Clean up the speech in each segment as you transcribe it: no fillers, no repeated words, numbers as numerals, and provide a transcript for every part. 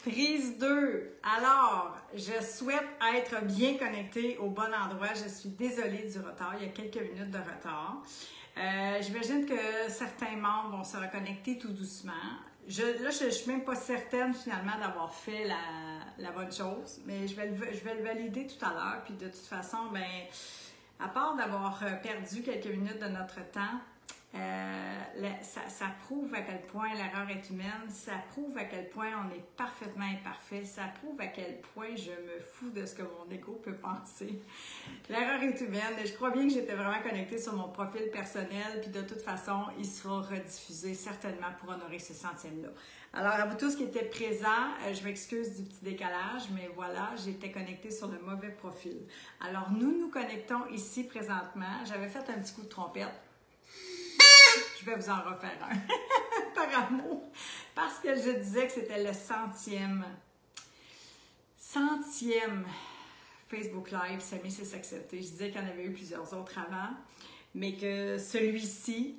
Prise 2. Alors, je souhaite être bien connectée au bon endroit. Je suis désolée du retard. Il y a quelques minutes de retard. J'imagine que certains membres vont se reconnecter tout doucement. Là, je ne suis même pas certaine finalement d'avoir fait la bonne chose, mais je vais le valider tout à l'heure. Puis de toute façon, ben, à part d'avoir perdu quelques minutes de notre temps, ça prouve à quel point l'erreur est humaine, ça prouve à quel point on est parfaitement imparfait, ça prouve à quel point je me fous de ce que mon ego peut penser. L'erreur est humaine et je crois bien que j'étais vraiment connectée sur mon profil personnel, puis de toute façon, il sera rediffusé certainement pour honorer ce centième-là. Alors, à vous tous qui étaient présents, je m'excuse du petit décalage, mais voilà, j'étais connectée sur le mauvais profil. Alors, nous nous connectons ici présentement. J'avais fait un petit coup de trompette. Je vais vous en refaire un, par amour, parce que je disais que c'était le centième Facebook Live, S'aimer, c'est s'accepter. Je disais qu'il y en avait eu plusieurs autres avant, mais que celui-ci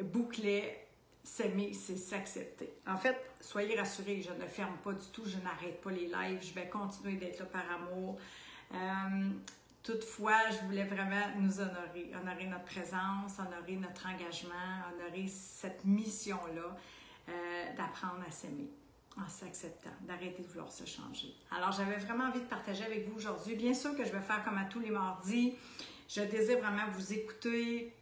bouclait S'aimer, c'est s'accepter. En fait, soyez rassurés, je ne ferme pas du tout, je n'arrête pas les lives, je vais continuer d'être là par amour. Toutefois, je voulais vraiment nous honorer notre présence, honorer notre engagement, honorer cette mission-là d'apprendre à s'aimer en s'acceptant, d'arrêter de vouloir se changer. Alors, j'avais vraiment envie de partager avec vous aujourd'hui. Bien sûr que je vais faire comme à tous les mardis. Je désire vraiment vous écouter.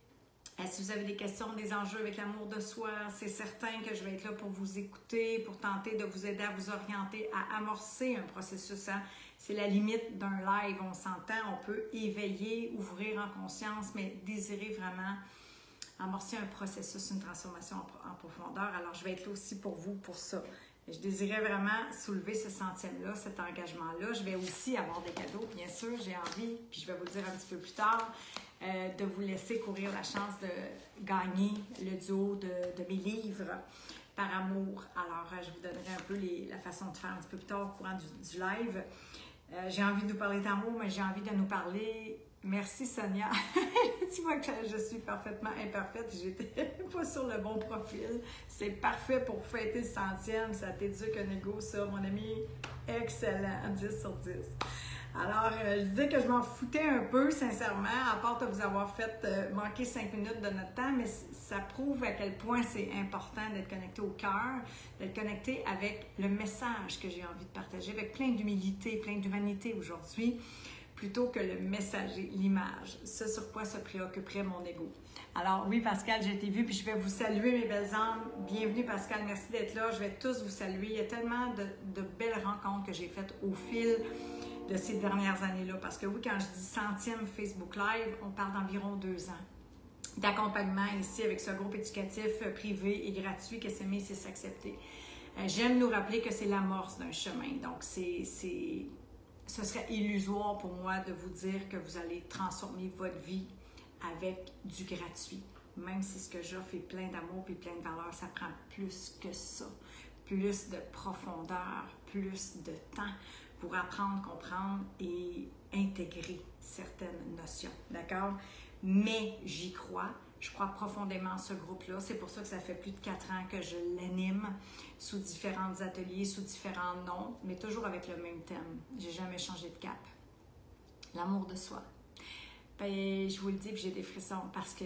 Si vous avez des questions, des enjeux avec l'amour de soi, c'est certain que je vais être là pour vous écouter, pour tenter de vous aider à vous orienter, à amorcer un processus. C'est la limite d'un live, on s'entend, on peut éveiller, ouvrir en conscience, mais désirer vraiment amorcer un processus, une transformation en profondeur. Alors, je vais être là aussi pour vous, pour ça. Je désirais vraiment soulever ce centième-là, cet engagement-là. Je vais aussi avoir des cadeaux, bien sûr. J'ai envie, puis je vais vous le dire un petit peu plus tard, de vous laisser courir la chance de gagner le duo de mes livres par amour. Alors, je vous donnerai un peu la façon de faire un petit peu plus tard au courant du live. J'ai envie de nous parler d'amour, mais j'ai envie de nous parler... Merci Sonia. Tu vois que je suis parfaitement imparfaite. J'étais pas sur le bon profil. C'est parfait pour fêter le centième. Ça t'éduque un ego, ça, mon ami. Excellent. 10 sur 10. Alors, je disais que je m'en foutais un peu, sincèrement, à part de vous avoir fait manquer 5 minutes de notre temps, mais ça prouve à quel point c'est important d'être connecté au cœur, d'être connecté avec le message que j'ai envie de partager, avec plein d'humilité, plein d'humanité aujourd'hui, plutôt que le messager, l'image. Ce sur quoi se préoccuperait mon ego. Alors oui, Pascal, j'ai été vue, puis je vais vous saluer, mes belles âmes. Bienvenue, Pascal, merci d'être là. Je vais tous vous saluer. Il y a tellement de belles rencontres que j'ai faites au fil de ces dernières années-là. Parce que oui, quand je dis centième Facebook Live, on parle d'environ 2 ans d'accompagnement ici avec ce groupe éducatif privé et gratuit que S'aimer, c'est s'accepter. J'aime nous rappeler que c'est l'amorce d'un chemin. Donc, ce serait illusoire pour moi de vous dire que vous allez transformer votre vie avec du gratuit. Même si ce que j'offre est plein d'amour et plein de valeur, ça prend plus que ça. Plus de profondeur, plus de temps pour apprendre, comprendre et intégrer certaines notions. D'accord? Mais j'y crois. Je crois profondément en ce groupe-là. C'est pour ça que ça fait plus de 4 ans que je l'anime sous différents ateliers, sous différents noms, mais toujours avec le même thème. J'ai jamais changé de cap. L'amour de soi. Ben, je vous le dis, puis j'ai des frissons, parce que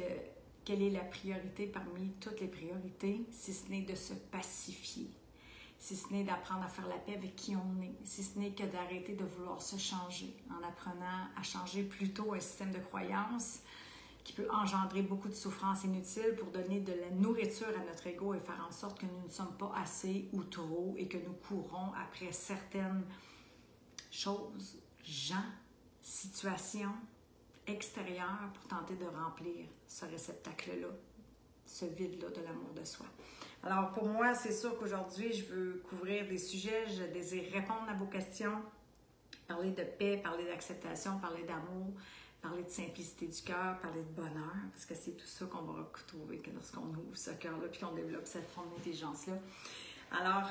quelle est la priorité parmi toutes les priorités, si ce n'est de se pacifier, si ce n'est d'apprendre à faire la paix avec qui on est, si ce n'est que d'arrêter de vouloir se changer, en apprenant à changer plutôt un système de croyances qui peut engendrer beaucoup de souffrances inutiles pour donner de la nourriture à notre ego et faire en sorte que nous ne sommes pas assez ou trop et que nous courons après certaines choses, gens, situations extérieures pour tenter de remplir ce réceptacle-là, ce vide-là de l'amour de soi. Alors pour moi, c'est sûr qu'aujourd'hui, je veux couvrir des sujets, je désire répondre à vos questions, parler de paix, parler d'acceptation, parler d'amour, parler de simplicité du cœur, parler de bonheur, parce que c'est tout ça qu'on va retrouver lorsqu'on ouvre ce cœur-là puis qu'on développe cette forme d'intelligence-là. Alors,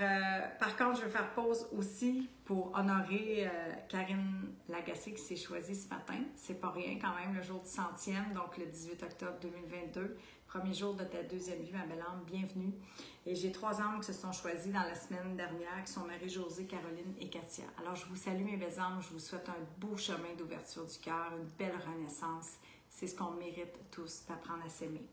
par contre, je vais faire pause aussi pour honorer Karine Lagacé qui s'est choisie ce matin. C'est pas rien quand même, le jour du 100e, donc le 18 octobre 2022. Premier jour de ta deuxième vie, ma belle âme, bienvenue. Et j'ai 3 âmes qui se sont choisies dans la semaine dernière, qui sont Marie-Josée, Caroline et Katia. Alors, je vous salue mes belles âmes, je vous souhaite un beau chemin d'ouverture du cœur, une belle renaissance. C'est ce qu'on mérite tous, d'apprendre à s'aimer.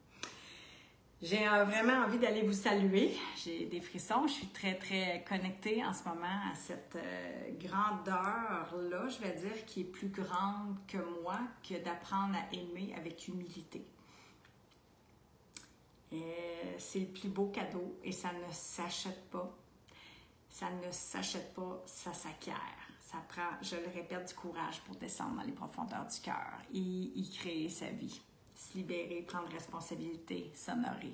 J'ai vraiment envie d'aller vous saluer. J'ai des frissons. Je suis très, très connectée en ce moment à cette grandeur-là, je vais dire, qui est plus grande que moi, que d'apprendre à aimer avec humilité. C'est le plus beau cadeau et ça ne s'achète pas. Ça ne s'achète pas, ça s'acquiert. Ça prend, je le répète, du courage pour descendre dans les profondeurs du cœur et y créer sa vie. Se libérer, prendre responsabilité, s'honorer.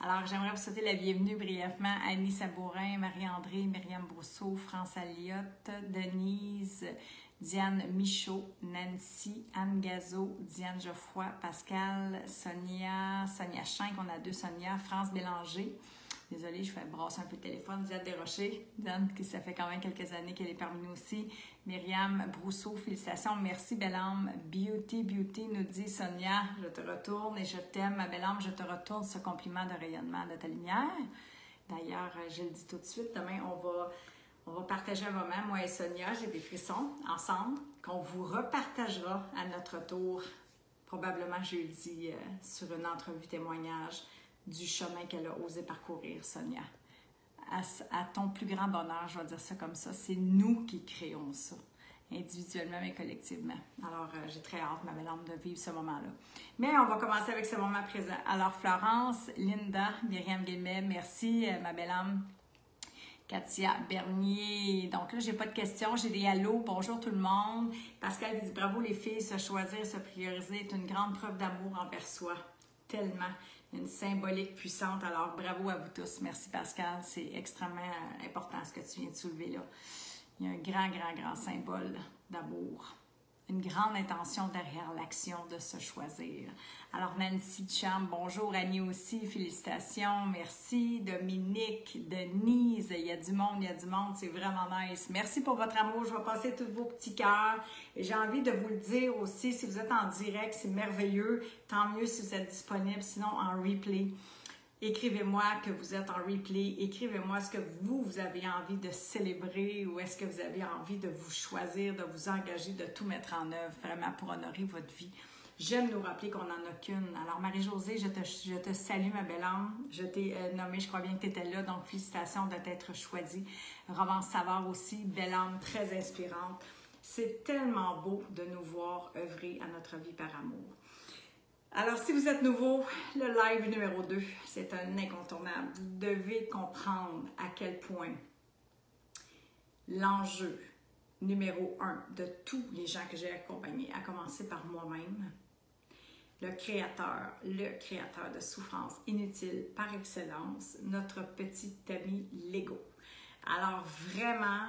Alors, j'aimerais vous souhaiter la bienvenue brièvement à Annie Sabourin, Marie-André, Myriam Brousseau, France Aliotte, Denise, Diane Michaud, Nancy, Anne Gazo, Diane Geoffroy, Pascal, Sonia Chain, on a 2 Sonia, France Bélanger. Désolée, je fais brasser un peu le téléphone. Diane Desrochers, Diane, qui ça fait quand même quelques années qu'elle est parmi nous aussi. Myriam Brousseau, félicitations. Merci, belle âme. Beauty, nous dit Sonia. Je te retourne et je t'aime, ma belle âme. Je te retourne ce compliment de rayonnement de ta lumière. D'ailleurs, je le dis tout de suite, demain, on va partager un moment, moi et Sonia, j'ai des frissons ensemble, qu'on vous repartagera à notre tour, probablement jeudi, sur une entrevue témoignage du chemin qu'elle a osé parcourir, Sonia. À ton plus grand bonheur, je vais dire ça comme ça, c'est nous qui créons ça, individuellement mais collectivement. Alors, j'ai très hâte, ma belle âme, de vivre ce moment-là. Mais on va commencer avec ce moment présent. Alors, Florence, Linda, Myriam Guillemets, merci, ma belle âme. Katia Bernier. Donc là, j'ai pas de questions, j'ai des allos. Bonjour tout le monde. Pascal dit bravo les filles, se choisir, se prioriser est une grande preuve d'amour envers soi. Tellement. Une symbolique puissante. Alors, bravo à vous tous. Merci Pascal. C'est extrêmement important ce que tu viens de soulever là. Il y a un grand symbole d'amour. Une grande intention derrière l'action de se choisir. Alors, Nancy Cham, bonjour. Annie aussi, félicitations. Merci. Dominique, Denise, il y a du monde, c'est vraiment nice. Merci pour votre amour. Je vais passer tous vos petits cœurs. Et j'ai envie de vous le dire aussi, si vous êtes en direct, c'est merveilleux. Tant mieux si vous êtes disponible, sinon en replay. Écrivez-moi que vous êtes en replay. Écrivez-moi ce que vous avez envie de célébrer ou est-ce que vous avez envie de vous choisir, de vous engager, de tout mettre en œuvre vraiment pour honorer votre vie. J'aime nous rappeler qu'on n'en a qu'une. Alors, Marie-Josée, je te salue, ma belle âme. Je t'ai nommée, je crois bien que tu étais là, donc félicitations de t'être choisie. Romance Savard aussi, belle âme, très inspirante. C'est tellement beau de nous voir œuvrer à notre vie par amour. Alors, si vous êtes nouveau, le live numéro 2, c'est un incontournable. Vous devez comprendre à quel point l'enjeu numéro 1 de tous les gens que j'ai accompagnés, à commencer par moi-même, le créateur de souffrance inutile par excellence, notre petit ami Lego. Alors, vraiment,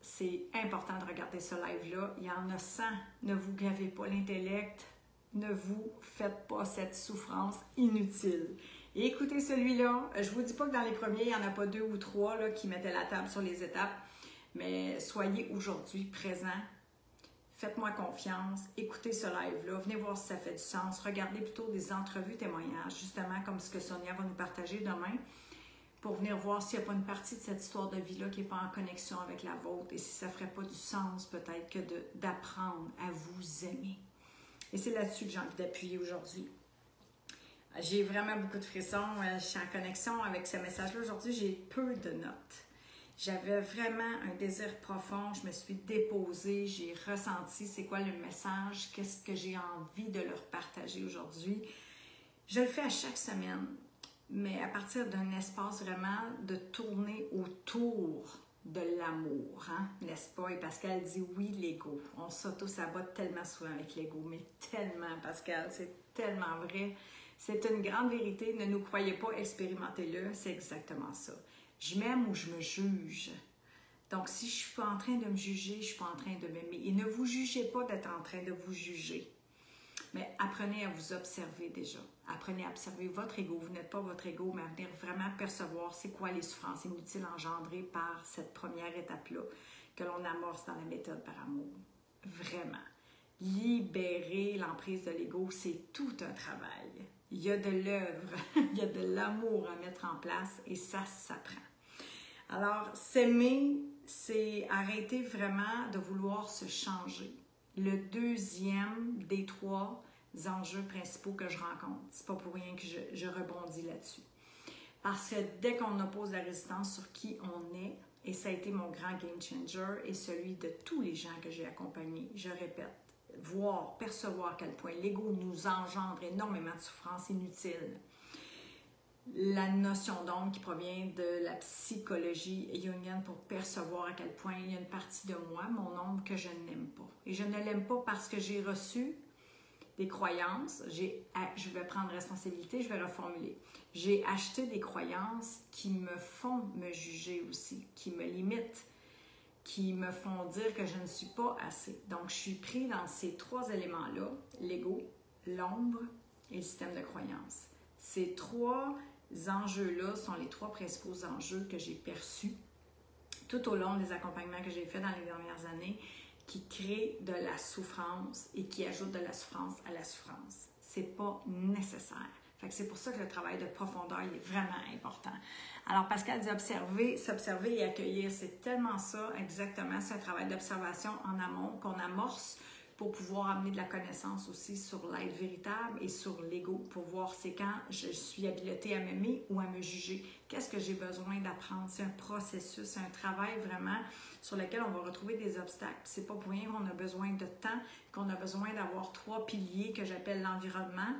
c'est important de regarder ce live-là. Il y en a 100. Ne vous gavez pas l'intellect. Ne vous faites pas cette souffrance inutile. Et écoutez celui-là, je ne vous dis pas que dans les premiers, il n'y en a pas 2 ou 3 là, qui mettaient la table sur les étapes, mais soyez aujourd'hui présents. Faites-moi confiance, écoutez ce live-là, venez voir si ça fait du sens. Regardez plutôt des entrevues témoignages, justement comme ce que Sonia va nous partager demain, pour venir voir s'il n'y a pas une partie de cette histoire de vie-là qui n'est pas en connexion avec la vôtre et si ça ne ferait pas du sens peut-être que d'apprendre à vous aimer. Et c'est là-dessus que j'ai envie d'appuyer aujourd'hui. J'ai vraiment beaucoup de frissons. Je suis en connexion avec ce message-là. Aujourd'hui, j'ai peu de notes. J'avais vraiment un désir profond. Je me suis déposée. J'ai ressenti c'est quoi le message, qu'est-ce que j'ai envie de leur partager aujourd'hui. Je le fais à chaque semaine, mais à partir d'un espace vraiment de tourner autour de l'amour, hein? N'est-ce pas? Et Pascal dit oui, l'ego. On s'auto-sabote tellement souvent avec l'ego, mais tellement, Pascal, c'est tellement vrai. C'est une grande vérité. Ne nous croyez pas, expérimentez-le. C'est exactement ça. Je m'aime ou je me juge. Donc, si je ne suis pas en train de me juger, je ne suis pas en train de m'aimer. Et ne vous jugez pas d'être en train de vous juger. Mais apprenez à vous observer déjà. Apprenez à observer votre ego. Vous n'êtes pas votre ego, mais à venir vraiment percevoir c'est quoi les souffrances inutiles engendrées par cette première étape-là que l'on amorce dans la méthode par amour. Vraiment. Libérer l'emprise de l'ego, c'est tout un travail. Il y a de l'œuvre, il y a de l'amour à mettre en place et ça s'apprend. Alors, s'aimer, c'est arrêter vraiment de vouloir se changer. Le deuxième des 3 enjeux principaux que je rencontre, c'est pas pour rien que je rebondis là-dessus. Parce que dès qu'on oppose la résistance sur qui on est, et ça a été mon grand game changer et celui de tous les gens que j'ai accompagnés, je répète, voir, percevoir à quel point l'ego nous engendre énormément de souffrances inutiles. La notion d'ombre qui provient de la psychologie jungienne pour percevoir à quel point il y a une partie de moi, mon ombre, que je n'aime pas. Et je ne l'aime pas parce que j'ai reçu des croyances, je vais prendre responsabilité, je vais reformuler. J'ai acheté des croyances qui me font me juger aussi, qui me limitent, qui me font dire que je ne suis pas assez. Donc, je suis pris dans ces 3 éléments-là, l'ego, l'ombre et le système de croyances. Ces 3 enjeux-là sont les 3 principaux enjeux que j'ai perçus tout au long des accompagnements que j'ai faits dans les dernières années qui créent de la souffrance et qui ajoutent de la souffrance à la souffrance. C'est pas nécessaire. Fait que c'est pour ça que le travail de profondeur il est vraiment important. Alors, Pascal dit observer, s'observer et accueillir. C'est tellement ça, exactement. C'est un travail d'observation en amont qu'on amorce pour pouvoir amener de la connaissance aussi sur l'être véritable et sur l'ego, pour voir c'est quand je suis habilotée à m'aimer ou à me juger. Qu'est-ce que j'ai besoin d'apprendre? C'est un processus, c'est un travail vraiment sur lequel on va retrouver des obstacles. C'est pas pour rien qu'on a besoin de temps, qu'on a besoin d'avoir 3 piliers que j'appelle l'environnement,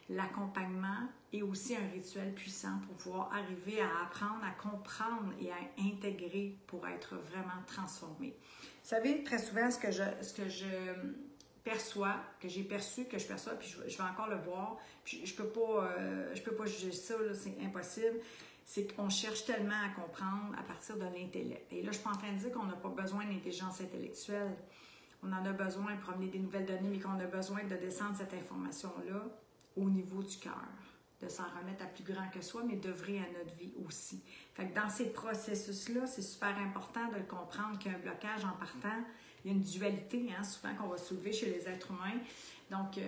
l'accompagnement et aussi un rituel puissant pour pouvoir arriver à apprendre, à comprendre et à intégrer pour être vraiment transformé. Vous savez, très souvent, ce que je perçois, que j'ai perçu, que je perçois, puis je vais encore le voir, puis je peux pas juger ça, c'est impossible, c'est qu'on cherche tellement à comprendre à partir de l'intellect. Et là, je ne suis pas en train de dire qu'on n'a pas besoin d'intelligence intellectuelle. On en a besoin pour amener des nouvelles données, mais qu'on a besoin de descendre cette information-là au niveau du cœur, de s'en remettre à plus grand que soi, mais d'œuvrer à notre vie aussi. Fait que dans ces processus-là, c'est super important de le comprendre qu'il y a un blocage en partant. Il y a une dualité, souvent qu'on va soulever chez les êtres humains. Donc,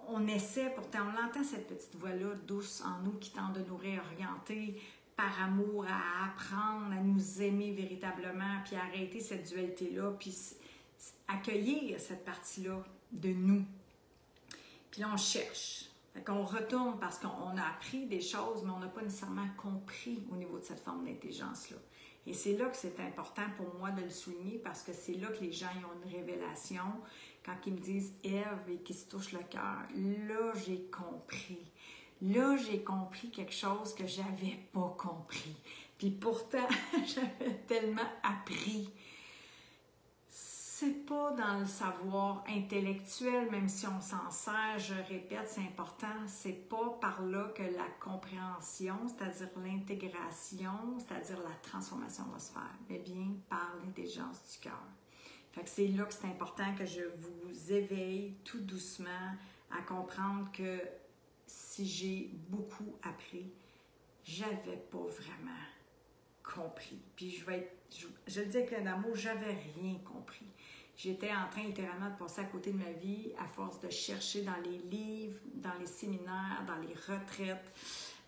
on essaie, pourtant, on l'entend cette petite voix-là douce en nous qui tente de nous réorienter par amour, à apprendre, à nous aimer véritablement, puis à arrêter cette dualité-là, puis accueillir cette partie-là de nous. Puis là, on cherche. Fait qu'on retourne parce qu'on a appris des choses, mais on n'a pas nécessairement compris au niveau de cette forme d'intelligence-là. Et c'est là que c'est important pour moi de le souligner parce que c'est là que les gens ils ont une révélation. Quand ils me disent « Ève » et qu'ils se touchent le cœur, là, j'ai compris. Là, j'ai compris quelque chose que j'avais pas compris. Puis pourtant, j'avais tellement appris. C'est pas dans le savoir intellectuel, même si on s'en sert, je répète, c'est important, c'est pas par là que la compréhension, c'est-à-dire l'intégration, c'est-à-dire la transformation va se faire, mais bien par l'intelligence du cœur. Fait que c'est là que c'est important que je vous éveille tout doucement à comprendre que si j'ai beaucoup appris, j'avais pas vraiment compris. Puis je le dis avec plein d'amour, j'avais rien compris. J'étais en train littéralement de passer à côté de ma vie à force de chercher dans les livres, dans les séminaires, dans les retraites,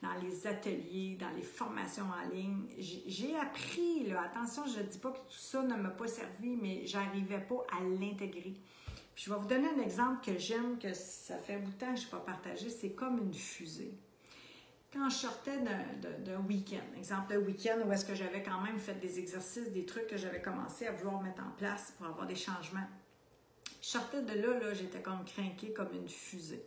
dans les ateliers, dans les formations en ligne. J'ai appris, là, attention, je ne dis pas que tout ça ne m'a pas servi, mais j'arrivais pas à l'intégrer. Puis je vais vous donner un exemple que j'aime, que ça fait un bout de temps que je n'ai pas partagé, c'est comme une fusée. Quand je sortais d'un week-end, exemple le week-end où est-ce que j'avais quand même fait des exercices, des trucs que j'avais commencé à vouloir mettre en place pour avoir des changements. Je sortais de là, j'étais comme crinquée comme une fusée.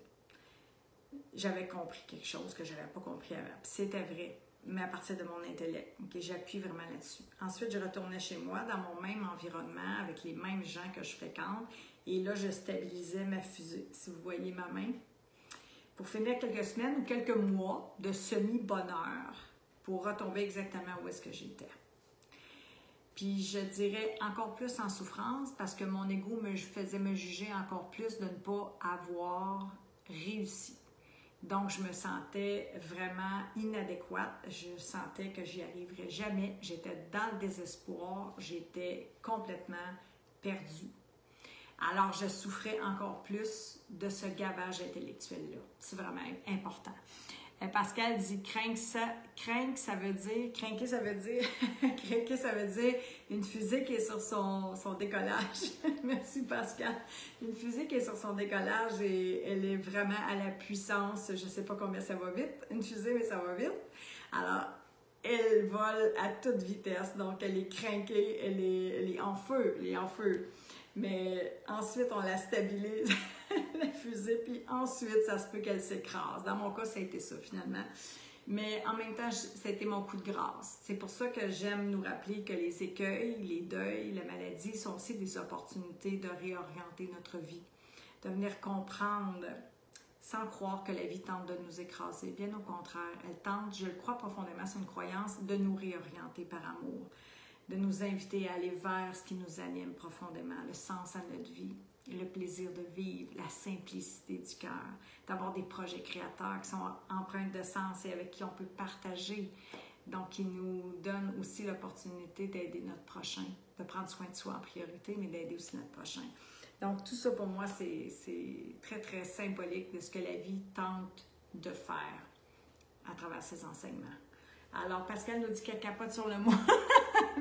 J'avais compris quelque chose que je n'avais pas compris avant. Puis c'était vrai, mais à partir de mon intellect. Okay, j'appuie vraiment là-dessus. Ensuite, je retournais chez moi, dans mon même environnement, avec les mêmes gens que je fréquente. Et là, je stabilisais ma fusée. Si vous voyez ma main, pour finir quelques semaines ou quelques mois de semi-bonheur pour retomber exactement où est-ce que j'étais. Puis je dirais encore plus en souffrance parce que mon ego me faisait me juger encore plus de ne pas avoir réussi. Donc, je me sentais vraiment inadéquate. Je sentais que j'y arriverais jamais. J'étais dans le désespoir. J'étais complètement perdue. Alors, je souffrais encore plus de ce gavage intellectuel-là. C'est vraiment important. Pascal dit craquer, ça veut dire craquer, ça veut dire une fusée qui est sur son décollage. Merci Pascal. Une fusée qui est sur son décollage et elle est vraiment à la puissance, je ne sais pas combien ça va vite, une fusée, mais ça va vite. Alors, elle vole à toute vitesse, donc elle est craquée, elle est en feu, Mais ensuite, on la stabilise, la fusée, puis ensuite, ça se peut qu'elle s'écrase. Dans mon cas, ça a été ça, finalement. Mais en même temps, ça a été mon coup de grâce. C'est pour ça que j'aime nous rappeler que les écueils, les deuils, la maladie sont aussi des opportunités de réorienter notre vie, de venir comprendre sans croire que la vie tente de nous écraser. Bien au contraire, elle tente, je le crois profondément, c'est une croyance, de nous réorienter par amour, de nous inviter à aller vers ce qui nous anime profondément, le sens à notre vie, le plaisir de vivre, la simplicité du cœur, d'avoir des projets créateurs qui sont empreints de sens et avec qui on peut partager, donc qui nous donnent aussi l'opportunité d'aider notre prochain, de prendre soin de soi en priorité, mais d'aider aussi notre prochain. Donc tout ça pour moi, c'est très, très symbolique de ce que la vie tente de faire à travers ses enseignements. Alors, Pascal nous dit qu'elle capote sur le mois.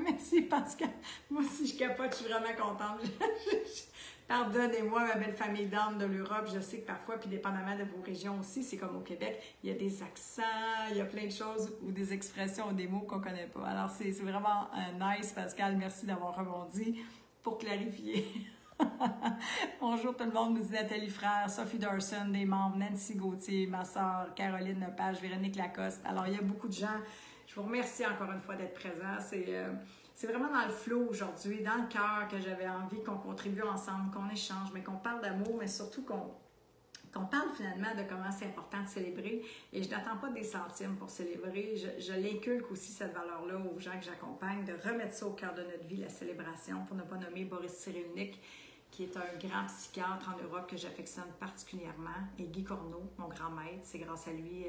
Merci, Pascal. Moi aussi, je capote, je suis vraiment contente. Pardonnez-moi, ma belle famille d'âmes de l'Europe. Je sais que parfois, puis dépendamment de vos régions aussi, c'est comme au Québec, il y a des accents, il y a plein de choses ou des expressions ou des mots qu'on ne connaît pas. Alors, c'est vraiment nice, Pascal. Merci d'avoir rebondi pour clarifier. Bonjour tout le monde, nous dit Nathalie Frère, Sophie Dawson, des membres, Nancy Gauthier, ma soeur Caroline Lepage, Véronique Lacoste. Alors, il y a beaucoup de gens. Je vous remercie encore une fois d'être présents. C'est vraiment dans le flow aujourd'hui, dans le cœur que j'avais envie qu'on contribue ensemble, qu'on échange, mais qu'on parle d'amour, mais surtout qu'on parle finalement de comment c'est important de célébrer. Et je n'attends pas des centimes pour célébrer. Je l'inculque aussi, cette valeur-là, aux gens que j'accompagne, de remettre ça au cœur de notre vie, la célébration, pour ne pas nommer Boris Cyrulnik, qui est un grand psychiatre en Europe que j'affectionne particulièrement, et Guy Corneau, mon grand maître. C'est grâce à lui,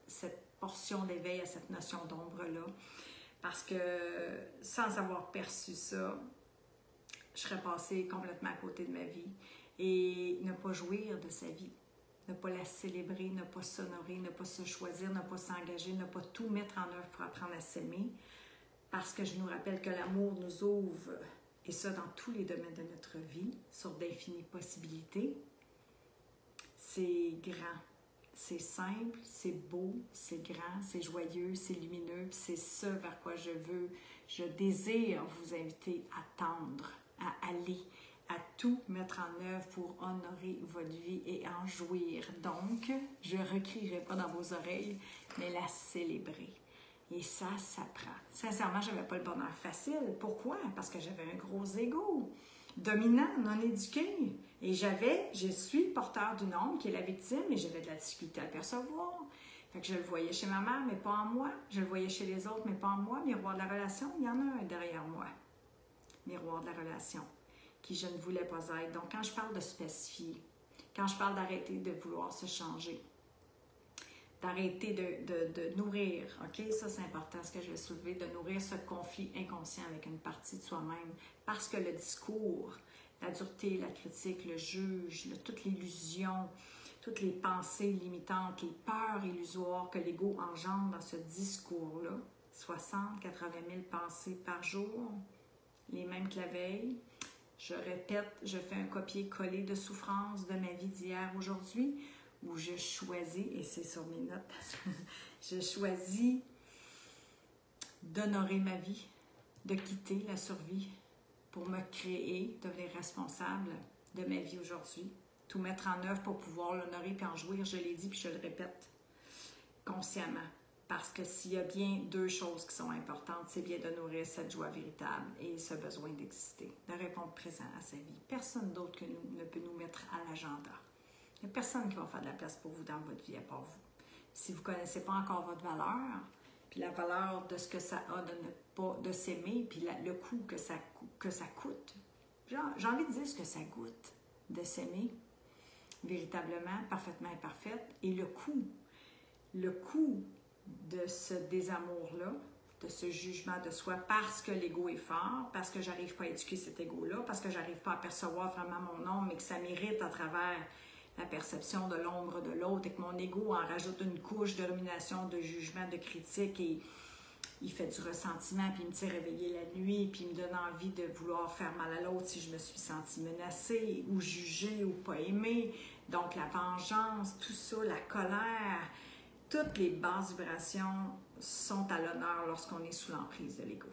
cette portion d'éveil à cette notion d'ombre-là. Parce que sans avoir perçu ça, je serais passée complètement à côté de ma vie. Et ne pas jouir de sa vie, ne pas la célébrer, ne pas s'honorer, ne pas se choisir, ne pas s'engager, ne pas tout mettre en œuvre pour apprendre à s'aimer. Parce que je nous rappelle que l'amour nous ouvre, et ça dans tous les domaines de notre vie, sur d'infinies possibilités. C'est grand, c'est simple, c'est beau, c'est grand, c'est joyeux, c'est lumineux, c'est ce vers quoi je désire vous inviter à tendre, à aller, à tout mettre en œuvre pour honorer votre vie et en jouir. Donc, je ne recrierai pas dans vos oreilles, mais la célébrer. Et ça prend. Sincèrement, je n'avais pas le bonheur facile. Pourquoi? Parce que j'avais un gros ego, dominant, non éduqué. Et je suis porteur d'une ombre qui est la victime et j'avais de la difficulté à le percevoir. Fait que je le voyais chez ma mère, mais pas en moi. Je le voyais chez les autres, mais pas en moi. Miroir de la relation, il y en a un derrière moi. Miroir de la relation, qui je ne voulais pas être. Donc, quand je parle de spécifier, quand je parle d'arrêter de vouloir se changer, d'arrêter de nourrir, OK? Ça, c'est important, ce que je vais soulever, de nourrir ce conflit inconscient avec une partie de soi-même. Parce que le discours, la dureté, la critique, le juge, toute l'illusion, toutes les pensées limitantes, les peurs illusoires que l'ego engendre dans ce discours-là, 60, 80 000 pensées par jour, les mêmes que la veille. Je répète, je fais un copier-coller de souffrance de ma vie d'hier, aujourd'hui, où je choisis, et c'est sur mes notes, je choisis d'honorer ma vie, de quitter la survie pour me créer, devenir responsable de ma vie aujourd'hui, tout mettre en œuvre pour pouvoir l'honorer puis en jouir, je l'ai dit puis je le répète consciemment. Parce que s'il y a bien deux choses qui sont importantes, c'est bien de nourrir cette joie véritable et ce besoin d'exister, de répondre présent à sa vie. Personne d'autre que nous ne peut nous mettre à l'agenda. Il n'y a personne qui va faire de la place pour vous dans votre vie à part vous. Si vous ne connaissez pas encore votre valeur, puis la valeur de ce que ça a pas de s'aimer, puis le coût que ça coûte. J'ai envie de dire ce que ça goûte de s'aimer véritablement, parfaitement imparfaite, et le coût de ce désamour-là, de ce jugement de soi parce que l'ego est fort, parce que j'arrive pas à éduquer cet ego-là, parce que j'arrive pas à percevoir vraiment mon ombre, mais que ça m'irrite à travers la perception de l'ombre de l'autre, et que mon ego en rajoute une couche de rumination, de jugement, de critique, et il fait du ressentiment, puis il me tire réveiller la nuit, puis il me donne envie de vouloir faire mal à l'autre si je me suis sentie menacée, ou jugée, ou pas aimée. Donc la vengeance, tout ça, la colère, toutes les basses vibrations sont à l'honneur lorsqu'on est sous l'emprise de l'ego.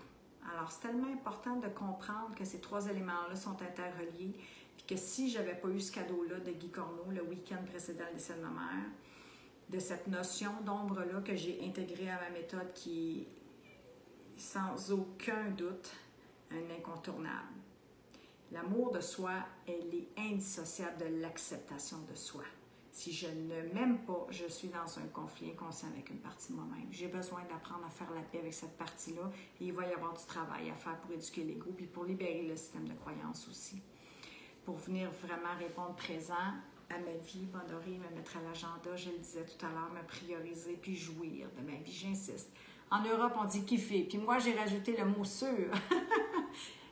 Alors, c'est tellement important de comprendre que ces trois éléments-là sont interreliés, puis que si je n'avais pas eu ce cadeau-là de Guy Corneau le week-end précédent le décès de ma mère, de cette notion d'ombre-là que j'ai intégrée à ma méthode qui est sans aucun doute un incontournable. L'amour de soi, elle est indissociable de l'acceptation de soi. Si je ne m'aime pas, je suis dans un conflit inconscient avec une partie de moi-même. J'ai besoin d'apprendre à faire la paix avec cette partie-là et il va y avoir du travail à faire pour éduquer l'ego puis pour libérer le système de croyance aussi. Pour venir vraiment répondre présent à ma vie, m'honorer, me mettre à l'agenda, je le disais tout à l'heure, me prioriser puis jouir de ma vie, j'insiste. En Europe, on dit kiffer, puis moi, j'ai rajouté le mot sûr.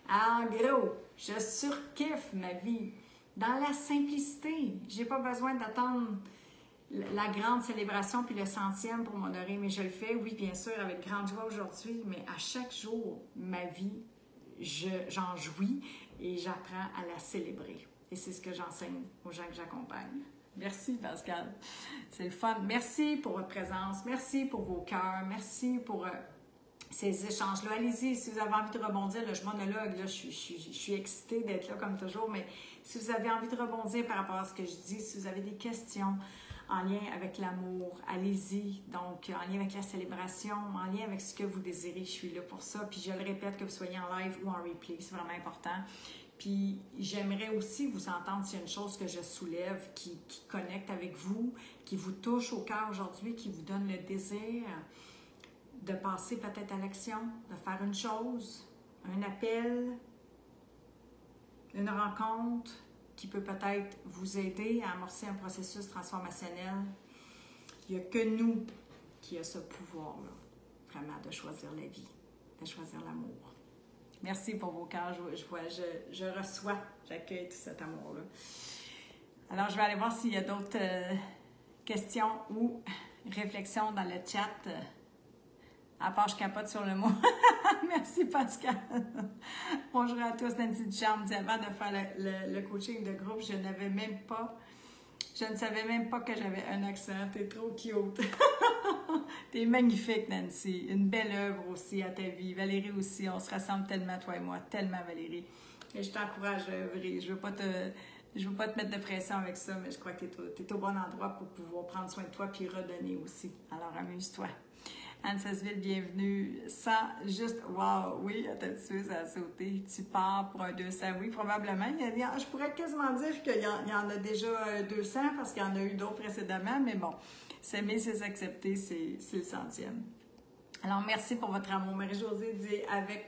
En gros, je surkiffe ma vie. Dans la simplicité, j'ai pas besoin d'attendre la grande célébration puis le centième pour m'honorer, mais je le fais, oui, bien sûr, avec grande joie aujourd'hui, mais à chaque jour, ma vie, j'en jouis et j'apprends à la célébrer. Et c'est ce que j'enseigne aux gens que j'accompagne. Merci, Pascal. C'est le fun. Merci pour votre présence. Merci pour vos cœurs. Merci pour ces échanges-là. Allez-y, si vous avez envie de rebondir, là, je monologue, là, je suis excitée d'être là comme toujours, mais si vous avez envie de rebondir par rapport à ce que je dis, si vous avez des questions en lien avec l'amour, allez-y. Donc, en lien avec la célébration, en lien avec ce que vous désirez, je suis là pour ça. Puis je le répète, que vous soyez en live ou en replay, c'est vraiment important. Puis j'aimerais aussi vous entendre s'il y a une chose que je soulève qui connecte avec vous, qui vous touche au cœur aujourd'hui, qui vous donne le désir de passer peut-être à l'action, de faire une chose, un appel, une rencontre qui peut peut-être vous aider à amorcer un processus transformationnel. Il n'y a que nous qui a ce pouvoir-là, vraiment, de choisir la vie, de choisir l'amour. Merci pour vos cœurs, je reçois, j'accueille tout cet amour-là. Alors, je vais aller voir s'il y a d'autres questions ou réflexions dans le chat. À part, je capote sur le mot. Merci, Pascal. Bonjour à tous, Nancy Ducharme. Avant de faire le coaching de groupe, je ne savais même pas que j'avais un accent. T'es trop cute. T'es magnifique, Nancy. Une belle œuvre aussi à ta vie. Valérie aussi, on se rassemble tellement, toi et moi. Tellement, Valérie. Et je t'encourage à œuvrer. Je veux pas te mettre de pression avec ça, mais je crois que t'es au bon endroit pour pouvoir prendre soin de toi puis redonner aussi. Alors, amuse-toi. Anne Cecile, bienvenue. Sans juste, wow, oui, attends, ça a sauté. Tu pars pour un 200, oui, probablement. Je pourrais quasiment dire qu'il y en a déjà 200 parce qu'il y en a eu d'autres précédemment, mais bon, s'aimer, c'est s'accepter, c'est le centième. Alors, merci pour votre amour. Marie-Josée dit avec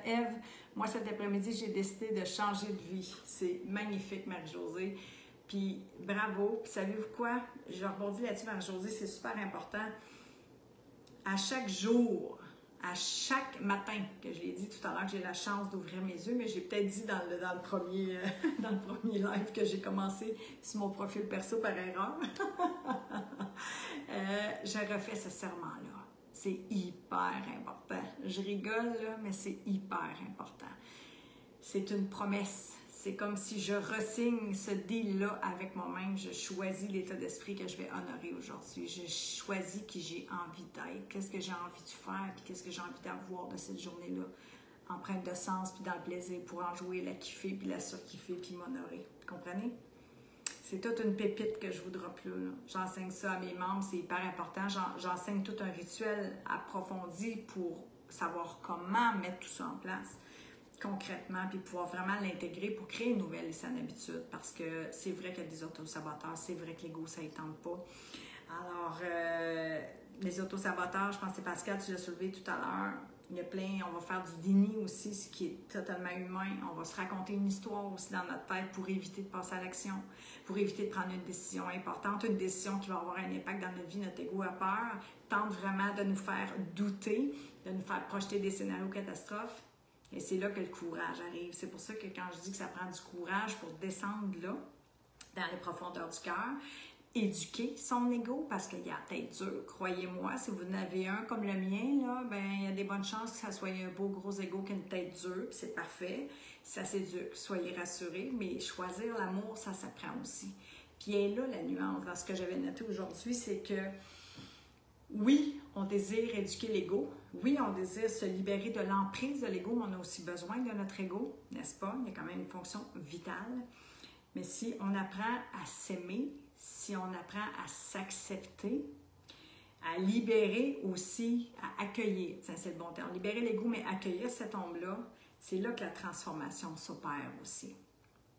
Ève, moi cet après-midi, j'ai décidé de changer de vie. C'est magnifique, Marie-Josée. Puis bravo. Puis savez-vous quoi? Je rebondis là-dessus, Marie-Josée, c'est super important. À chaque jour, à chaque matin, que je l'ai dit tout à l'heure que j'ai la chance d'ouvrir mes yeux, mais j'ai peut-être dit dans le premier live que j'ai commencé sur mon profil perso par erreur. Je refais ce serment-là. C'est hyper important. Je rigole, là, mais c'est hyper important. C'est une promesse. C'est comme si je ressigne ce deal-là avec moi-même. Je choisis l'état d'esprit que je vais honorer aujourd'hui. Je choisis qui j'ai envie d'être, qu'est-ce que j'ai envie de faire, puis qu'est-ce que j'ai envie d'avoir de cette journée-là. Empreinte de sens, puis dans le plaisir, pour en jouer, la kiffer, puis la surkiffer, puis m'honorer. Vous comprenez? C'est toute une pépite que je vous drop là. J'enseigne ça à mes membres, c'est hyper important. J'enseigne tout un rituel approfondi pour savoir comment mettre tout ça en place concrètement, puis pouvoir vraiment l'intégrer pour créer une nouvelle et saine habitude, parce que c'est vrai qu'il y a des autosaboteurs, c'est vrai que l'ego, ça ne tente pas. Alors, les autosaboteurs, je pense que c'est Pascal, tu l'as soulevé tout à l'heure, Il y a plein, on va faire du déni aussi, ce qui est totalement humain. On va se raconter une histoire aussi dans notre tête pour éviter de passer à l'action, pour éviter de prendre une décision importante, une décision qui va avoir un impact dans notre vie. Notre ego a peur, tente vraiment de nous faire douter, de nous faire projeter des scénarios catastrophes. Et c'est là que le courage arrive. C'est pour ça que quand je dis que ça prend du courage pour descendre là, dans les profondeurs du cœur, éduquer son ego, parce qu'il y a la tête dure, croyez-moi, si vous en avez un comme le mien, là, ben, il y a des bonnes chances que ça soit un beau gros ego qu'une tête dure, puis c'est parfait, ça s'éduque, soyez rassurés, mais choisir l'amour, ça s'apprend aussi. Puis elle est là la nuance dans ce que j'avais noté aujourd'hui, c'est que oui, on désire éduquer l'ego, oui, on désire se libérer de l'emprise de l'ego, mais on a aussi besoin de notre ego, n'est-ce pas? Il y a quand même une fonction vitale. Mais si on apprend à s'aimer, si on apprend à s'accepter, à libérer aussi, à accueillir, c'est le bon terme, libérer l'ego, mais accueillir cette ombre-là, c'est là que la transformation s'opère aussi.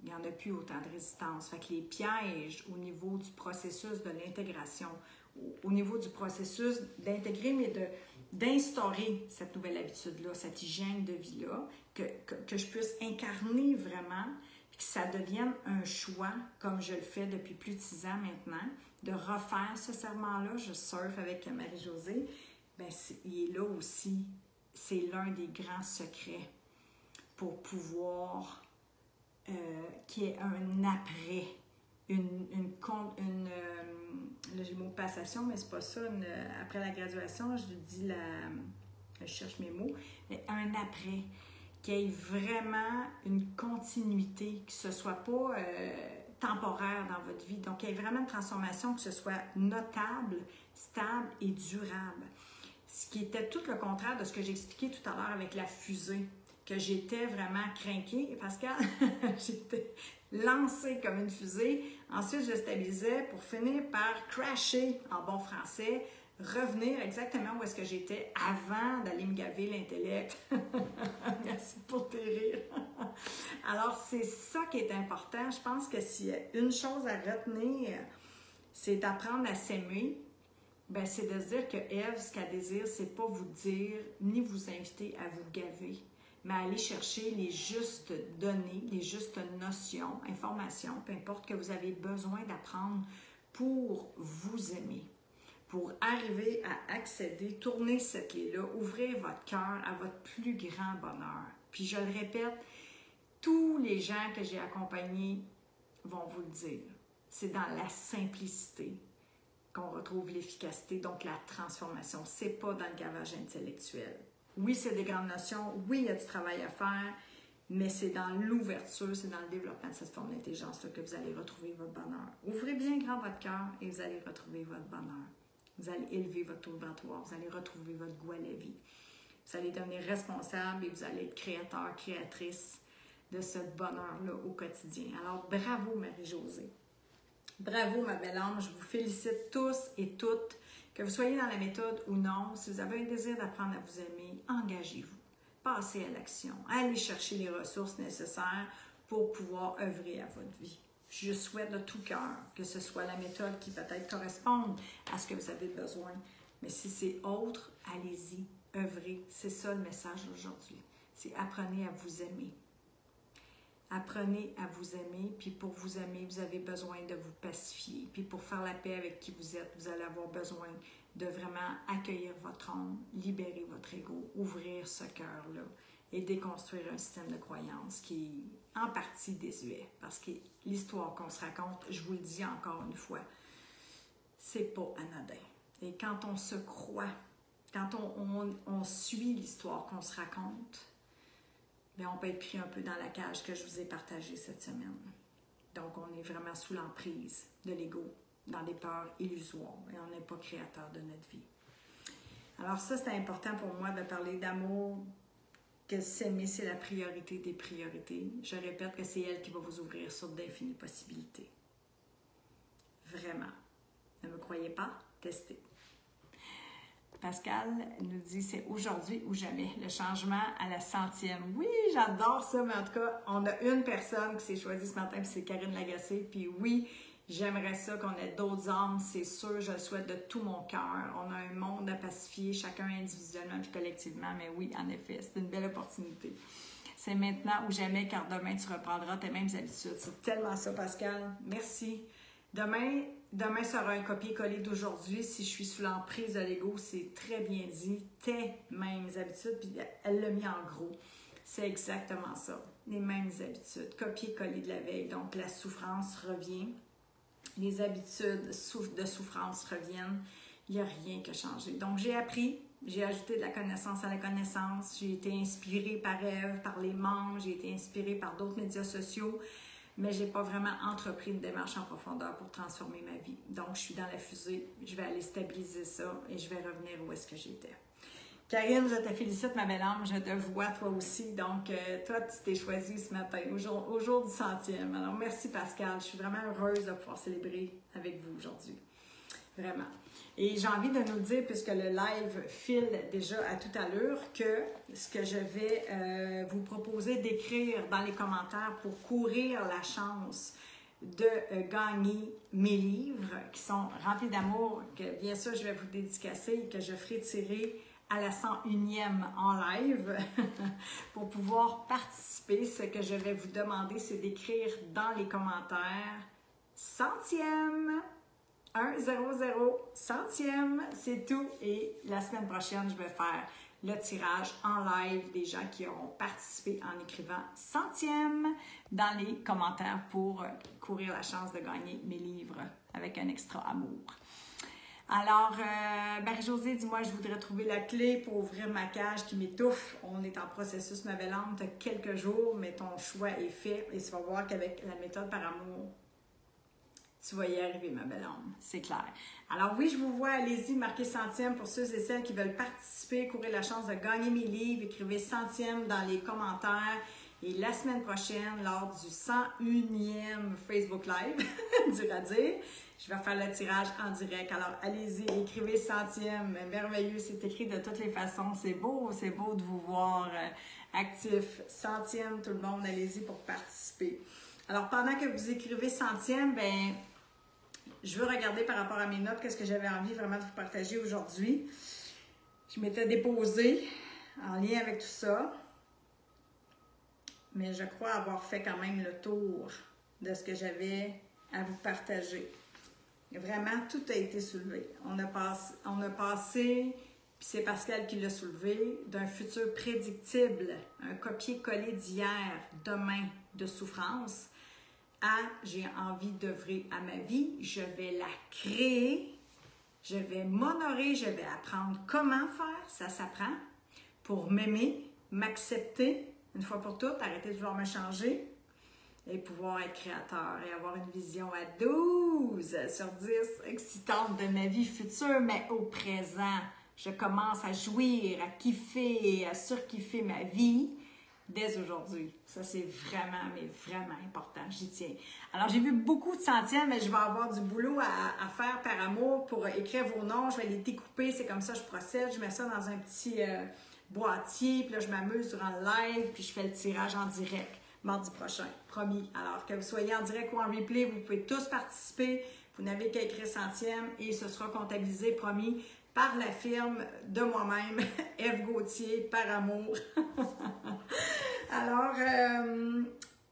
Il n'y en a plus autant de résistance. Fait que les pièges au niveau du processus de l'intégration, au niveau du processus d'intégrer, mais d'instaurer cette nouvelle habitude-là, cette hygiène de vie-là, que je puisse incarner vraiment, puis que ça devienne un choix, comme je le fais depuis plus de 6 ans maintenant, de refaire ce serment-là. Je surfe avec Marie-Josée. Bien, il est là aussi. C'est l'un des grands secrets pour pouvoir qu'il y ait un après, là j'ai le mot passation, mais c'est pas ça. Après la graduation, je dis je cherche mes mots, mais un après, qu'il y ait vraiment une continuité, que ce soit pas temporaire dans votre vie. Donc, qu'il y ait vraiment une transformation, que ce soit notable, stable et durable. Ce qui était tout le contraire de ce que j'ai expliqué tout à l'heure avec la fusée, que j'étais vraiment crinquée, parce que j'étais lancée comme une fusée. Ensuite, je stabilisais pour finir par crasher en bon français, revenir exactement où est-ce que j'étais avant d'aller me gaver l'intellect. Merci pour tes rires. Alors, c'est ça qui est important. Je pense que s'il y a une chose à retenir, c'est d'apprendre à s'aimer. Ben, c'est de se dire que Ève, ce qu'elle désire, c'est pas vous dire ni vous inviter à vous gaver, mais à aller chercher les justes données, les justes notions, informations, peu importe, que vous avez besoin d'apprendre pour vous aimer, pour arriver à accéder, tourner cette clé-là, ouvrir votre cœur à votre plus grand bonheur. Puis je le répète, tous les gens que j'ai accompagnés vont vous le dire. C'est dans la simplicité qu'on retrouve l'efficacité, donc la transformation. C'est pas dans le gavage intellectuel. Oui, c'est des grandes notions, oui, il y a du travail à faire, mais c'est dans l'ouverture, c'est dans le développement de cette forme d'intelligence-là que vous allez retrouver votre bonheur. Ouvrez bien grand votre cœur et vous allez retrouver votre bonheur. Vous allez élever votre taux vibratoire, vous allez retrouver votre goût à la vie. Vous allez devenir responsable et vous allez être créateur, créatrice de ce bonheur-là au quotidien. Alors, bravo Marie-Josée. Bravo ma belle âme, je vous félicite tous et toutes, que vous soyez dans la méthode ou non. Si vous avez un désir d'apprendre à vous aimer, engagez-vous, passez à l'action, allez chercher les ressources nécessaires pour pouvoir œuvrer à votre vie. Je souhaite de tout cœur que ce soit la méthode qui peut-être corresponde à ce que vous avez besoin. Mais si c'est autre, allez-y, œuvrez. C'est ça le message d'aujourd'hui. C'est apprenez à vous aimer. Apprenez à vous aimer, puis pour vous aimer, vous avez besoin de vous pacifier. Puis pour faire la paix avec qui vous êtes, vous allez avoir besoin de vraiment accueillir votre âme, libérer votre ego, ouvrir ce cœur-là et déconstruire un système de croyance qui est en partie désuet. Parce que l'histoire qu'on se raconte, je vous le dis encore une fois, c'est pas anodin. Et quand on se croit, quand on suit l'histoire qu'on se raconte, bien, on peut être pris un peu dans la cage que je vous ai partagée cette semaine. Donc, on est vraiment sous l'emprise de l'ego, dans des peurs illusoires, et on n'est pas créateur de notre vie. Alors ça, c'est important pour moi de parler d'amour, que s'aimer, c'est la priorité des priorités. Je répète que c'est elle qui va vous ouvrir sur d'infinies possibilités. Vraiment. Ne me croyez pas? Testez. Pascal nous dit, c'est aujourd'hui ou jamais, le changement à la 100e. Oui, j'adore ça, mais en tout cas, on a une personne qui s'est choisie ce matin, puis c'est Karine Lagacé. Puis oui, J'aimerais ça qu'on ait d'autres âmes, c'est sûr, je le souhaite de tout mon cœur. On a un monde à pacifier, chacun individuellement puis collectivement, mais oui, en effet, c'est une belle opportunité. C'est maintenant ou jamais, car demain, tu reprendras tes mêmes habitudes. C'est tellement ça, Pascal. Merci. Demain sera un copier-coller d'aujourd'hui. Si je suis sous l'emprise de l'ego, c'est très bien dit. Tes mêmes habitudes, puis elle l'a mis en gros. C'est exactement ça. Les mêmes habitudes. Copier-coller de la veille. Donc, la souffrance revient. Les habitudes de souffrance reviennent. Il n'y a rien qui a changé. Donc, j'ai appris. J'ai ajouté de la connaissance à la connaissance. J'ai été inspirée par Ève, par les membres. J'ai été inspirée par d'autres médias sociaux. Mais je n'ai pas vraiment entrepris une démarche en profondeur pour transformer ma vie. Donc, je suis dans la fusée. Je vais aller stabiliser ça et je vais revenir où est-ce que j'étais. Karine, je te félicite, ma belle âme. Je te vois, toi aussi. Donc, toi, tu t'es choisie ce matin, au jour du 100e. Alors, merci, Pascal. Je suis vraiment heureuse de pouvoir célébrer avec vous aujourd'hui. Vraiment. Et j'ai envie de nous dire, puisque le live file déjà à toute allure, que ce que je vais vous proposer d'écrire dans les commentaires pour courir la chance de gagner mes livres qui sont remplis d'amour, que bien sûr je vais vous dédicacer et que je ferai tirer à la 101e en live pour pouvoir participer. Ce que je vais vous demander, c'est d'écrire dans les commentaires 100e. 100e, c'est tout. Et la semaine prochaine, je vais faire le tirage en live des gens qui auront participé en écrivant 100e dans les commentaires pour courir la chance de gagner mes livres avec un extra amour. Alors, Marie-Josée, dis-moi, je voudrais trouver la clé pour ouvrir ma cage qui m'étouffe. On est en processus, ma belle âme, tu as quelques jours, mais ton choix est fait et tu vas voir qu'avec la méthode par amour, tu vas y arriver, ma belle âme, c'est clair. Alors oui, je vous vois, allez-y, marquez 100e pour ceux et celles qui veulent participer, courir la chance de gagner mes livres, écrivez 100e dans les commentaires. Et la semaine prochaine, lors du 101e Facebook Live, dur à dire, je vais faire le tirage en direct. Alors allez-y, écrivez 100e, merveilleux, c'est écrit de toutes les façons. C'est beau de vous voir actif. 100e, tout le monde, allez-y pour participer. Alors pendant que vous écrivez 100e, ben je veux regarder par rapport à mes notes qu'est-ce que j'avais envie vraiment de vous partager aujourd'hui. Je m'étais déposée en lien avec tout ça, mais je crois avoir fait quand même le tour de ce que j'avais à vous partager. Vraiment, tout a été soulevé. On a passé, puis c'est Pascal qui l'a soulevé, d'un futur prédictible, un copier-coller d'hier, demain, de souffrance, à j'ai envie d'œuvrer à ma vie, je vais la créer, je vais m'honorer, je vais apprendre comment faire, ça s'apprend, pour m'aimer, m'accepter, une fois pour toutes, arrêter de vouloir me changer et pouvoir être créateur et avoir une vision à 12 sur 10 excitante de ma vie future, mais au présent, je commence à jouir, à kiffer et à surkiffer ma vie dès aujourd'hui. Ça, c'est vraiment, mais vraiment important. J'y tiens. Alors, j'ai vu beaucoup de centièmes, mais je vais avoir du boulot à faire par amour pour écrire vos noms. Je vais les découper. C'est comme ça que je procède. Je mets ça dans un petit boîtier. Puis là, je m'amuse durant le live. Puis je fais le tirage en direct mardi prochain. Promis. Alors, que vous soyez en direct ou en replay, vous pouvez tous participer. Vous n'avez qu'à écrire centième et ce sera comptabilisé, promis, par la firme de moi-même, F. Gauthier, par amour. Alors,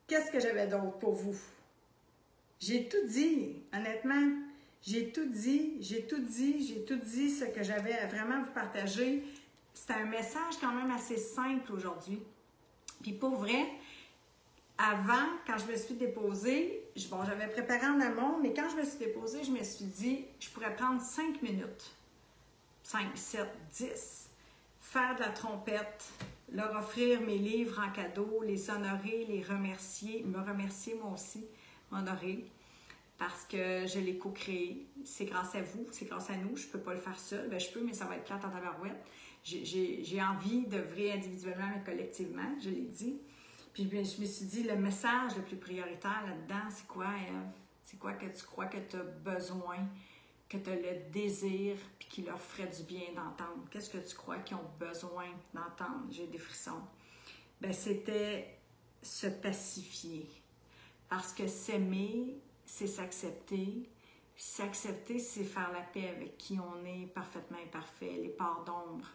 qu'est-ce que j'avais d'autre pour vous? J'ai tout dit, honnêtement. J'ai tout dit ce que j'avais à vraiment vous partager. C'était un message quand même assez simple aujourd'hui. Puis pour vrai, avant, quand je me suis déposée, j'avais préparé en amont, mais quand je me suis déposée, je me suis dit, je pourrais prendre 5 minutes. 5, 7, 10. Faire de la trompette, leur offrir mes livres en cadeau, les honorer, les remercier, me remercier moi aussi, m'honorer, parce que je l'ai co-créé. C'est grâce à vous, c'est grâce à nous. Je ne peux pas le faire seule. Ben, je peux, mais ça va être plate en tabarouette. J'ai envie d'œuvrer individuellement mais collectivement, je l'ai dit. Puis je me suis dit, le message le plus prioritaire là-dedans, c'est quoi, Ève? C'est quoi que tu crois que tu as besoin, que tu as le désir, puis qui leur ferait du bien d'entendre? Qu'est-ce que tu crois qu'ils ont besoin d'entendre? J'ai des frissons. Bien, c'était se pacifier. Parce que s'aimer, c'est s'accepter. S'accepter, c'est faire la paix avec qui on est parfaitement imparfait, les parts d'ombre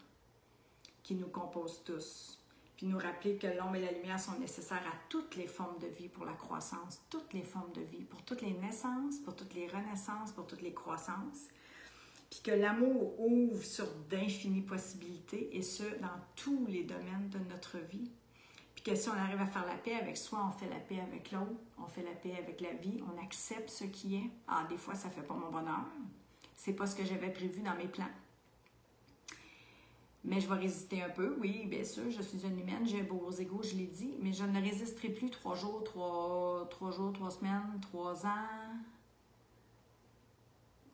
qui nous composent tous. Puis nous rappeler que l'ombre et la lumière sont nécessaires à toutes les formes de vie pour la croissance, toutes les formes de vie, pour toutes les naissances, pour toutes les renaissances, pour toutes les croissances. Puis que l'amour ouvre sur d'infinies possibilités, et ce, dans tous les domaines de notre vie. Puis que si on arrive à faire la paix avec soi, on fait la paix avec l'autre, on fait la paix avec la vie, on accepte ce qui est. Ah, des fois, ça ne fait pas mon bonheur. C'est pas ce que j'avais prévu dans mes plans. Mais je vais résister un peu, oui, bien sûr, je suis une humaine, j'ai un beau ego, je l'ai dit, mais je ne résisterai plus 3 jours, 3 semaines, 3 ans.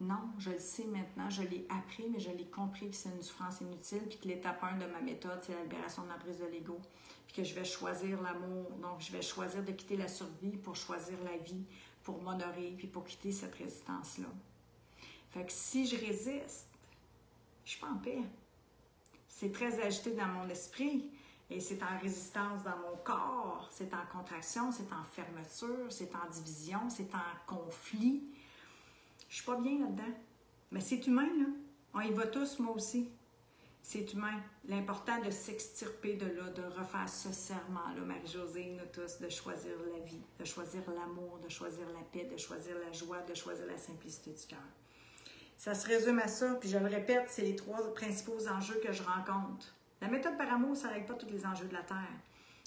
Non, je le sais maintenant, je l'ai appris, mais je l'ai compris que c'est une souffrance inutile, puis que l'étape 1 de ma méthode, c'est la libération de l'emprise de l'ego, puis que je vais choisir l'amour, donc je vais choisir de quitter la survie pour choisir la vie, pour m'honorer, puis pour quitter cette résistance-là. Fait que si je résiste, je suis pas en paix. C'est très agité dans mon esprit et c'est en résistance dans mon corps, c'est en contraction, c'est en fermeture, c'est en division, c'est en conflit. Je suis pas bien là-dedans. Mais c'est humain, là. On y va tous, moi aussi. C'est humain. L'important de s'extirper de là, de refaire ce serment-là, Marie-Josée, nous tous, de choisir la vie, de choisir l'amour, de choisir la paix, de choisir la joie, de choisir la simplicité du cœur. Ça se résume à ça, puis je le répète, c'est les 3 principaux enjeux que je rencontre. La méthode par amour, ça ne règle pas tous les enjeux de la Terre.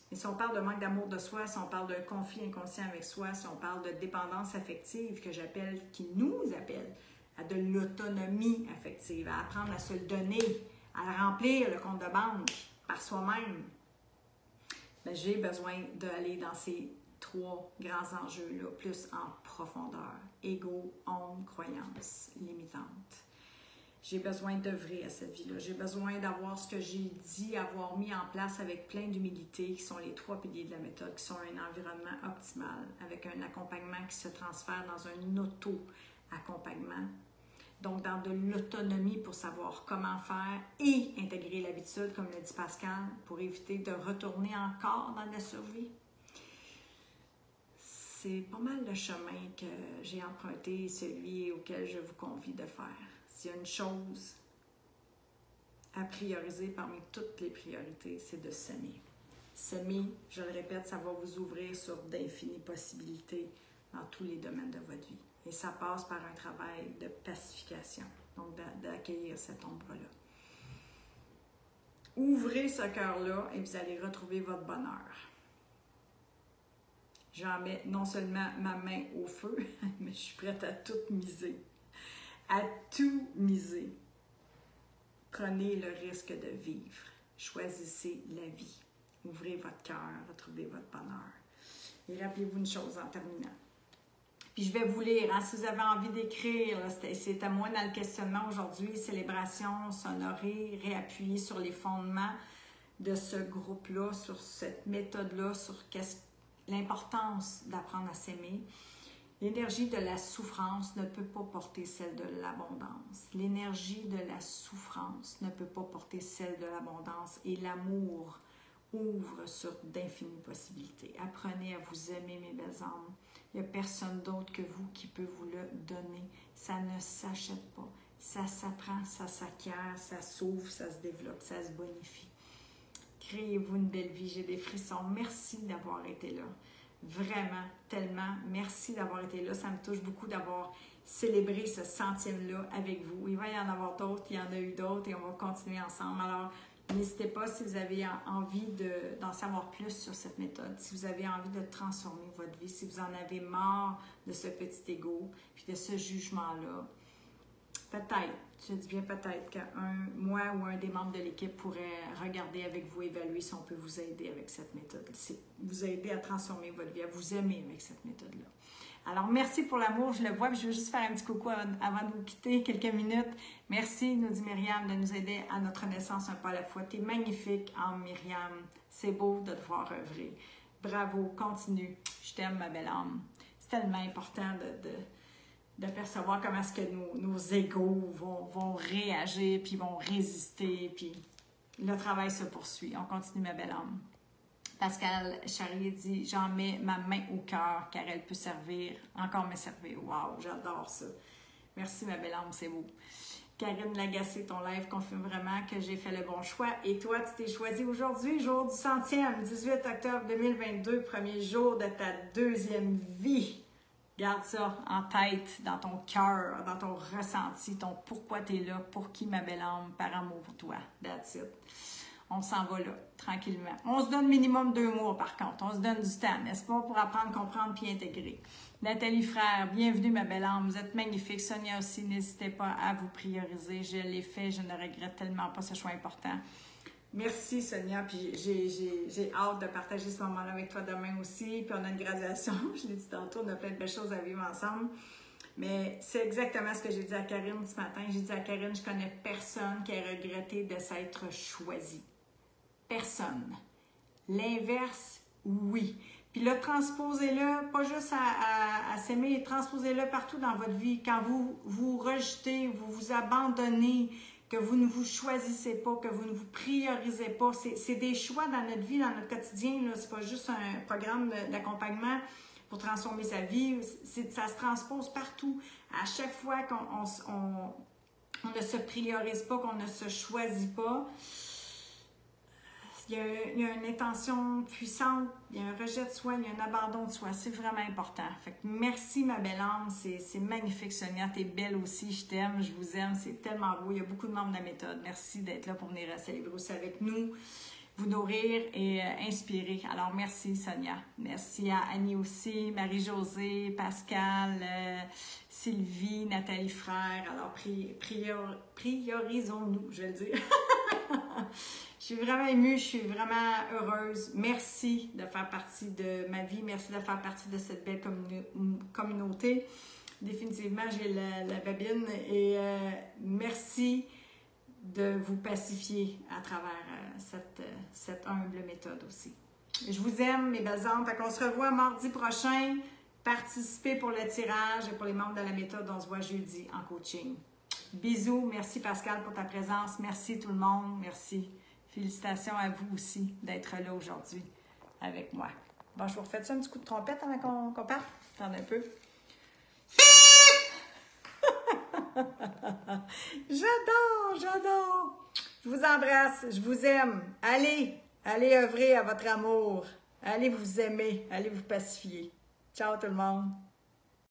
Mais si on parle de manque d'amour de soi, si on parle d'un conflit inconscient avec soi, si on parle de dépendance affective, que j'appelle, qui nous appelle à de l'autonomie affective, à apprendre à se le donner, à remplir le compte de banque par soi-même, bien, j'ai besoin d'aller dans ces 3 grands enjeux-là, plus en profondeur. Ego, ombre, croyance limitante. J'ai besoin d'œuvrer à cette vie-là. J'ai besoin d'avoir ce que j'ai dit, avoir mis en place avec plein d'humilité, qui sont les 3 piliers de la méthode, qui sont un environnement optimal, avec un accompagnement qui se transfère dans un auto-accompagnement. Donc, dans de l'autonomie pour savoir comment faire et intégrer l'habitude, comme le dit Pascal, pour éviter de retourner encore dans la survie. C'est pas mal le chemin que j'ai emprunté, celui auquel je vous convie de faire. S'il y a une chose à prioriser parmi toutes les priorités, c'est de s'aimer. S'aimer, je le répète, ça va vous ouvrir sur d'infinies possibilités dans tous les domaines de votre vie. Et ça passe par un travail de pacification, donc d'accueillir cette ombre-là. Ouvrez ce cœur-là et vous allez retrouver votre bonheur. J'en mets non seulement ma main au feu, mais je suis prête à tout miser. À tout miser. Prenez le risque de vivre. Choisissez la vie. Ouvrez votre cœur, retrouvez votre bonheur. Et rappelez-vous une chose en terminant. Puis je vais vous lire, hein, si vous avez envie d'écrire, c'est à moi dans le questionnement aujourd'hui, célébration, s'honorer, réappuyer sur les fondements de ce groupe-là, sur cette méthode-là, sur l'importance d'apprendre à s'aimer. L'énergie de la souffrance ne peut pas porter celle de l'abondance. L'énergie de la souffrance ne peut pas porter celle de l'abondance. Et l'amour ouvre sur d'infinies possibilités. Apprenez à vous aimer, mes belles âmes. Il n'y a personne d'autre que vous qui peut vous le donner. Ça ne s'achète pas. Ça s'apprend, ça s'acquiert, ça s'ouvre, ça se développe, ça se bonifie. Créez-vous une belle vie. J'ai des frissons. Merci d'avoir été là. Vraiment, tellement, merci d'avoir été là. Ça me touche beaucoup d'avoir célébré ce centième-là avec vous. Il va y en avoir d'autres, il y en a eu d'autres et on va continuer ensemble. Alors, n'hésitez pas si vous avez envie d'en savoir plus sur cette méthode, si vous avez envie de transformer votre vie, si vous en avez marre de ce petit ego, puis de ce jugement-là. Peut-être, je dis bien peut-être moi ou un des membres de l'équipe pourrait regarder avec vous, évaluer si on peut vous aider avec cette méthode. C'est vous aider à transformer votre vie, à vous aimer avec cette méthode-là. Alors, merci pour l'amour, je le vois, puis je veux juste faire un petit coucou avant de vous quitter, quelques minutes. Merci, nous dit Myriam, de nous aider à notre naissance un pas à la fois. T'es magnifique, Myriam. C'est beau de te voir œuvrer. Bravo, continue. Je t'aime, ma belle âme. C'est tellement important de percevoir comment est-ce que nos égos vont réagir, puis vont résister, puis le travail se poursuit. On continue, ma belle âme. Pascal Charrier dit « J'en mets ma main au cœur car elle peut servir, encore me servir. » Wow, j'adore ça. Merci ma belle âme, c'est beau. Karine Lagacé, ton live confirme vraiment que j'ai fait le bon choix. Et toi, tu t'es choisi aujourd'hui, jour du 100e, 18 octobre 2022, premier jour de ta deuxième vie. Garde ça en tête, dans ton cœur, dans ton ressenti, ton pourquoi tu es là, pour qui ma belle âme, par amour pour toi. That's it. On s'en va là, tranquillement. On se donne minimum 2 mois, par contre. On se donne du temps, n'est-ce pas, pour apprendre, comprendre puis intégrer. Nathalie Frère, bienvenue, ma belle âme. Vous êtes magnifique. Sonia aussi, n'hésitez pas à vous prioriser. Je l'ai fait, je ne regrette tellement pas ce choix important. Merci, Sonia. Puis j'ai hâte de partager ce moment-là avec toi demain aussi. Puis on a une graduation, je l'ai dit tantôt, on a plein de belles choses à vivre ensemble. Mais c'est exactement ce que j'ai dit à Karine ce matin. J'ai dit à Karine, je connais personne qui a regretté de s'être choisi. Personne. L'inverse, oui. Puis là, transposez-le, pas juste à s'aimer, transposez-le partout dans votre vie. Quand vous vous rejetez, vous vous abandonnez, que vous ne vous choisissez pas, que vous ne vous priorisez pas, c'est des choix dans notre vie, dans notre quotidien. Ce n'est pas juste un programme d'accompagnement pour transformer sa vie. Ça se transpose partout. À chaque fois qu'on ne se priorise pas, qu'on ne se choisit pas, il y a une intention puissante, il y a un rejet de soi, il y a un abandon de soi. C'est vraiment important. Fait que merci, ma belle âme. C'est magnifique, Sonia. T'es belle aussi. Je t'aime, je vous aime. C'est tellement beau. Il y a beaucoup de membres de la méthode. Merci d'être là pour venir célébrer aussi avec nous, vous nourrir et inspirer. Alors, merci, Sonia. Merci à Annie aussi, Marie-Josée, Pascal, Sylvie, Nathalie Frère. Alors, priorisons-nous, je vais le dire. Je suis vraiment émue, je suis vraiment heureuse. Merci de faire partie de ma vie. Merci de faire partie de cette belle communauté. Définitivement, j'ai la babine et merci de vous pacifier à travers cette humble méthode aussi. Je vous aime, mes belles âmes. On se revoit mardi prochain. Participez pour le tirage et pour les membres de la méthode. On se voit jeudi en coaching. Bisous. Merci Pascal pour ta présence. Merci tout le monde. Merci. Félicitations à vous aussi d'être là aujourd'hui avec moi. Bon, je vous refais ça un petit coup de trompette avant qu'on parte. Attendez un peu. J'adore. Je vous embrasse, je vous aime. Allez œuvrer à votre amour. Allez vous aimer, allez vous pacifier. Ciao tout le monde.